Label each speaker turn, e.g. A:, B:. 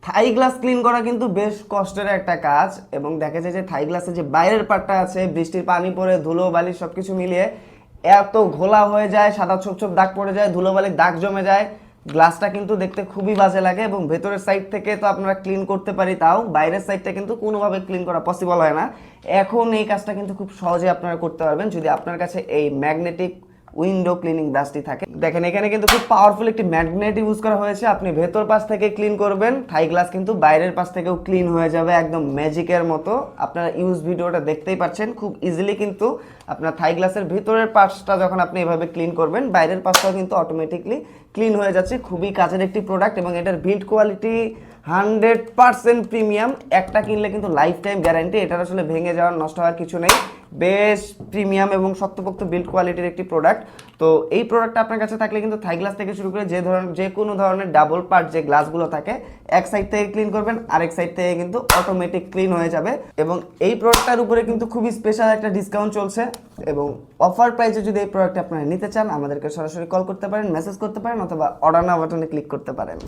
A: Thai glass clean করা কিন্তু বেশ কষ্টের একটা কাজ, এবং দেখা যায় যে থাই গ্লাসের যে বাইরের পার্টটা আছে, বৃষ্টির পানি পড়ে ধুলো বালি সবকিছু মিলিয়ে এত ঘোলা হয়ে যায়, সাদা ছোপ ছোপ দাগ পড়ে যায়, ধুলোবালির দাগ জমে যায়, গ্লাসটা কিন্তু দেখতে খুবই বাজে লাগে। এবং ভেতরের সাইড থেকে তো আপনারা ক্লিন করতে পারি, তাও বাইরের সাইডটা কিন্তু কোনোভাবে ক্লিন করা পসিবল হয় না। এখন এই কাজটা কিন্তু খুব সহজে আপনারা করতে পারবেন যদি আপনার কাছে এই ম্যাগনেটিক উইন্ডো ক্লিনিং ব্রাশটি থাকে। দেখেন এখানে কিন্তু খুব পাওয়ারফুল একটি ম্যাগনেট ইউজ করা হয়েছে। আপনি ভেতর পাশ থেকে ক্লিন করবেন, থাই গ্লাস কিন্তু বাইরের পাশ থেকেও ক্লিন হয়ে যাবে একদম ম্যাজিকের মতো। আপনারা ইউজ ভিডিওটা দেখতেই পাচ্ছেন, খুব ইজিলি কিন্তু আপনার থাই গ্লাসের ভিতরের পাশটা যখন আপনি এভাবে ক্লিন করবেন, বাইরের পাশটাও কিন্তু অটোমেটিকলি ক্লিন হয়ে যাচ্ছে। খুবই কাজের একটি প্রোডাক্ট, এবং এটার বিল্ড কোয়ালিটি 100% প্রিমিয়াম। একটা কিনলে কিন্তু লাইফ টাইম গ্যারান্টি, এটার আসলে ভেঙে যাওয়ার নষ্ট হওয়ার কিছু নেই। বেশ প্রিমিয়াম এবং শক্তপোক্ত বিল্ড কোয়ালিটির একটি প্রোডাক্ট। তো এই প্রোডাক্টটা আপনার কাছে থাকলে কিন্তু থাই গ্লাস থেকে শুরু করে যে কোনো ধরনের ডাবল পার্ট যে গ্লাসগুলো থাকে, এক সাইড থেকে ক্লিন করবেন, আরেক সাইড থেকে কিন্তু অটোমেটিক ক্লিন হয়ে যাবে। এবং এই প্রোডাক্টটার উপরে কিন্তু খুবই স্পেশাল একটা ডিসকাউন্ট চলছে, এবং অফার প্রাইসে যদি এই প্রোডাক্ট আপনারা নিতে চান, আমাদেরকে সরাসরি কল করতে পারেন, মেসেজ করতে পারেন, অথবা অর্ডার নাও বাটনে ক্লিক করতে পারেন।